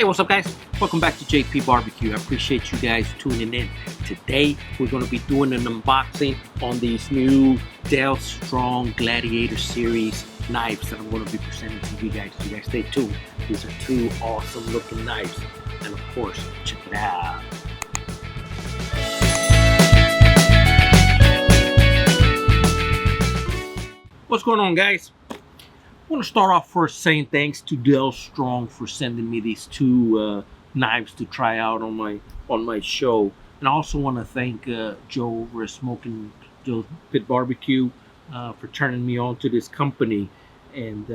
Hey, what's up, guys? Welcome back to J.P.BBQ. I appreciate you guys tuning in. Today, we're going to be doing an unboxing on these new Dalstrong Gladiator series knives that I'm going to be presenting to you guys. So you guys stay tuned. These are two awesome looking knives. And of course, check it out. What's going on, guys? I want to start off first saying thanks to Dalstrong for sending me these two knives to try out on my show, and I also want to thank Joe over at Smoking Joe Pit Barbecue for turning me on to this company. And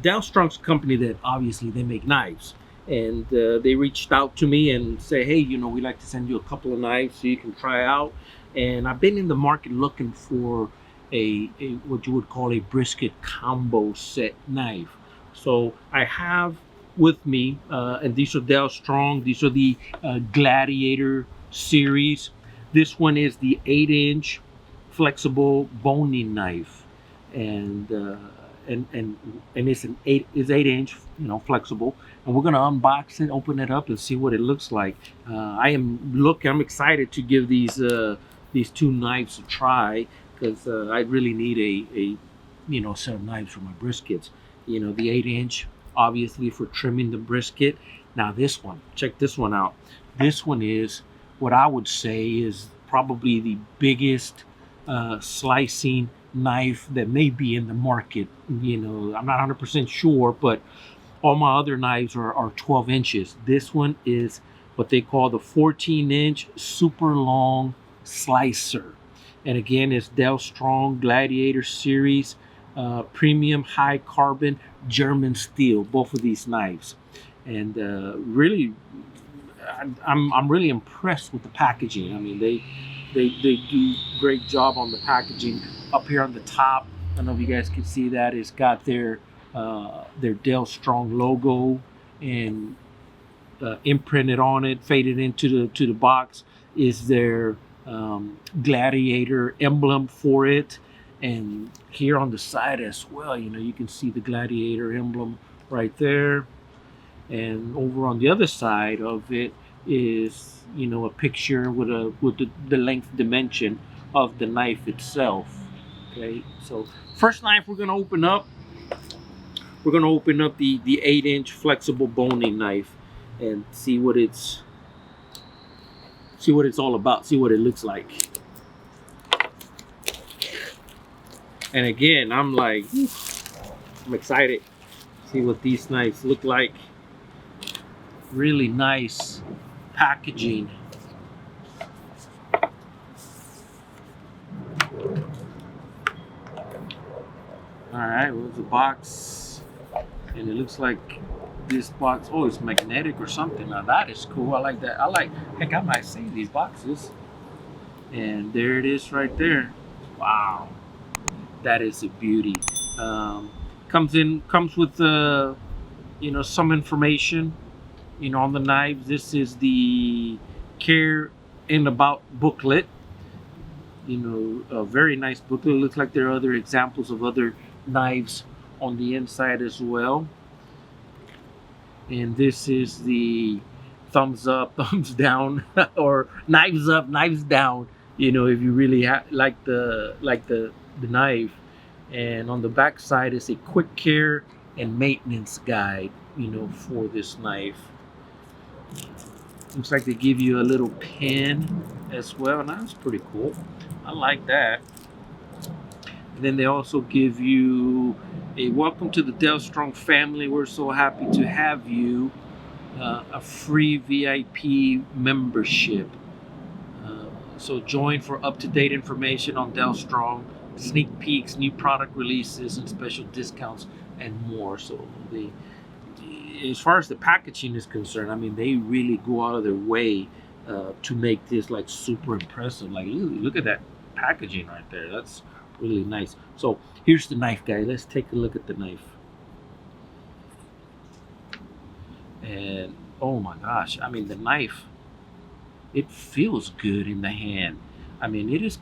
Dalstrong's a company that obviously they make knives, and they reached out to me and say, hey, you know, we'd like to send you a couple of knives so you can try out. And I've been in the market looking for a what you would call a brisket combo set knife. So I have with me, and these are Dalstrong. These are the Gladiator series. This one is the 8-inch flexible boning knife, and it's an 8-inch, you know, flexible. And we're gonna unbox it, open it up, and see what it looks like. I'm excited to give these two knives a try, because I really need a set of knives for my briskets. You know, the 8-inch, obviously for trimming the brisket. Now this one, check this one out. This one is what I would say is probably the biggest slicing knife that may be in the market. You know, I'm not 100% sure, but all my other knives are 12 inches. This one is what they call the 14-inch super long slicer. And again, it's Dalstrong Gladiator series, premium high carbon German steel, both of these knives. And really, I'm really impressed with the packaging. I mean, they do great job on the packaging. Up here on the top, I don't know if you guys can see that, it's got their Dalstrong logo and imprinted on it, faded into the box is their Gladiator emblem for it. And here on the side as well, you know, you can see the Gladiator emblem right there. And over on the other side of it is, you know, a picture with the length dimension of the knife itself. Okay, so first knife we're gonna open up the 8-inch flexible boning knife and see what it's all about, see what it looks like. And again, I'm excited to see what these knives look like. Really nice packaging. All right, well, the box, and it looks like this box, oh, it's magnetic or something. Now that is cool. I like that. Heck, I might save these boxes. And there it is right there. Wow, that is a beauty. Comes with you know, some information, you know, on the knives. This is the care and about booklet. You know, a very nice booklet. It looks like there are other examples of other knives on the inside as well. And this is the thumbs up, thumbs down, or knives up, knives down. You know, if you really like the knife. And on the back side is a quick care and maintenance guide, you know, for this knife. Looks like they give you a little pin as well, and that's pretty cool. I like that. And then they also give you a welcome to the Dalstrong family. We're so happy to have you. A free VIP membership. So join for up-to-date information on Dalstrong, sneak peeks, new product releases, and special discounts, and more. So as far as the packaging is concerned, I mean, they really go out of their way to make this like super impressive. Like, look at that packaging right there. That's really nice. So here's the knife, guys. Let's take a look at the knife. And oh my gosh, I mean, the knife, it feels good in the hand. I mean, it's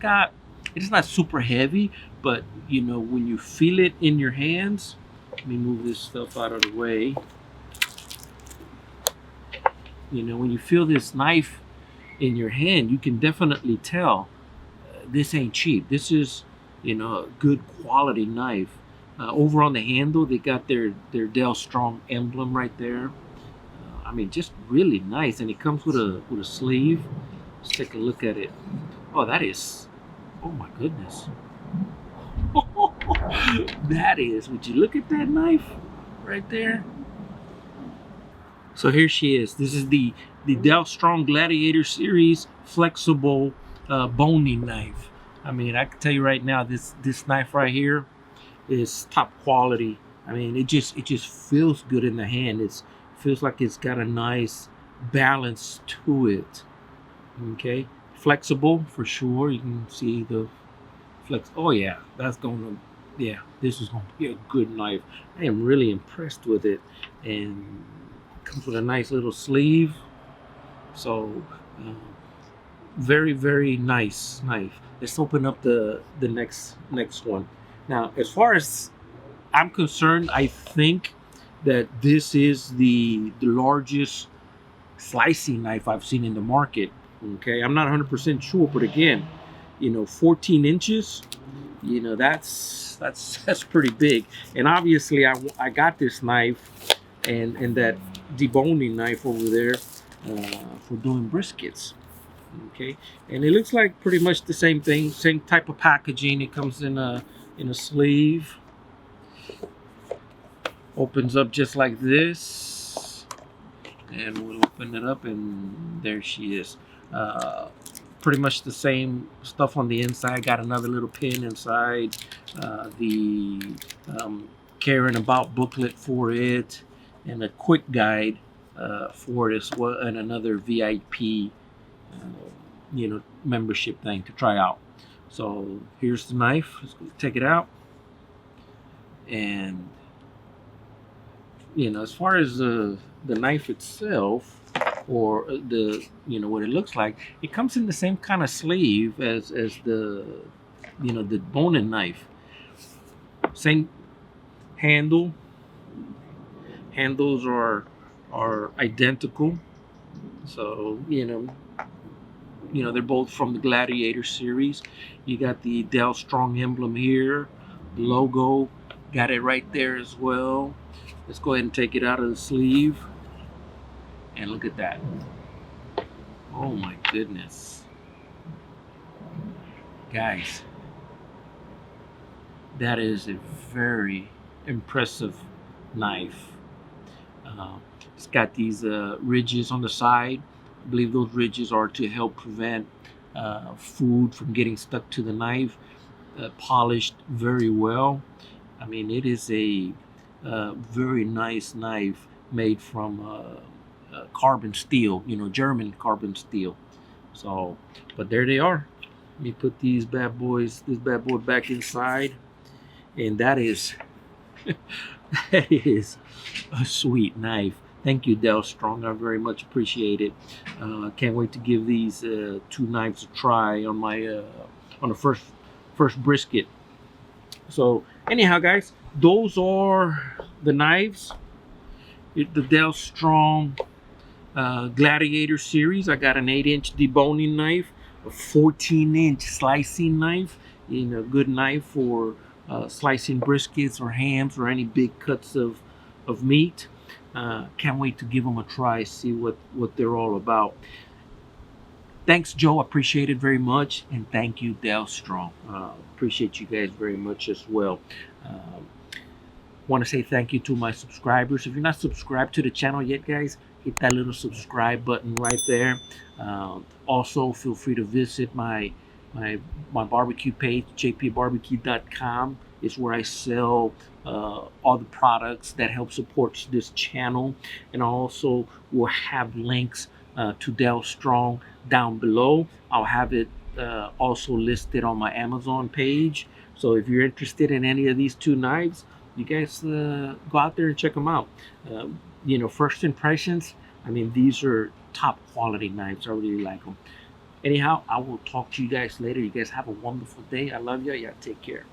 not super heavy, but you know, when you feel it in your hands, let me move this stuff out of the way. You know, when you feel this knife in your hand, you can definitely tell this ain't cheap. This is, you know, a good quality knife. Over on the handle, they got their Dalstrong emblem right there. I mean, just really nice, and it comes with a sleeve. Let's take a look at it. Oh, that is, oh my goodness. That is, would you look at that knife right there? So here she is. This is the Dalstrong Gladiator series flexible boning knife. I mean, I can tell you right now, this knife right here is top quality. I mean, it just feels good in the hand. It feels like it's got a nice balance to it. Okay, flexible for sure. You can see the flex. Oh yeah, that's going to, yeah, this is going to be a good knife. I am really impressed with it, and comes with a nice little sleeve. So very nice knife. Let's open up the next one. Now, as far as I'm concerned, I think that this is the largest slicing knife I've seen in the market. Okay, I'm not 100% sure, but again, you know, 14 inches, you know, that's pretty big. And obviously, I got this knife and that deboning knife over there for doing briskets. Okay, and it looks like pretty much the same thing, same type of packaging. It comes in a sleeve. Opens up just like this, and we'll open it up, and there she is. Pretty much the same stuff on the inside. Got another little pin inside. The care and about booklet for it, and a quick guide for it as well, and another VIP, you know, membership thing to try out. So here's the knife. Let's go take it out, and you know, as far as the knife itself, or the, you know, what it looks like, it comes in the same kind of sleeve as the, you know, the boning knife. Same handle. Handles are identical. So you know they're both from the Gladiator series. You got the Dalstrong emblem here, logo, got it right there as well. Let's go ahead and take it out of the sleeve, and look at that. Oh my goodness, guys, that is a very impressive knife. It's got these ridges on the side. I believe those ridges are to help prevent food from getting stuck to the knife. Polished very well. I mean, it is a very nice knife made from carbon steel, you know, German carbon steel. So, but there they are. Let me put this bad boy back inside, and that is that is a sweet knife. Thank you, Dalstrong. I very much appreciate it. Can't wait to give these two knives a try on my on the first brisket. So anyhow, guys, those are the knives. The Dalstrong Gladiator series. I got an 8-inch deboning knife, a 14-inch slicing knife. You know, good knife for slicing briskets or hams or any big cuts of meat. Can't wait to give them a try, see what they're all about. Thanks, Joe. Appreciate it very much. And thank you, Dalstrong. Appreciate you guys very much as well. Want to say thank you to my subscribers. If you're not subscribed to the channel yet, guys, hit that little subscribe button right there. Also, feel free to visit my barbecue page, jpbbq.com. is where I sell all the products that help support this channel, and I also will have links to Dalstrong down below. I'll have it also listed on my Amazon page. So if you're interested in any of these two knives, you guys go out there and check them out. You know, first impressions, I mean, these are top quality knives. I really like them. Anyhow, I will talk to you guys later. You guys have a wonderful day. I love you. Yeah, take care.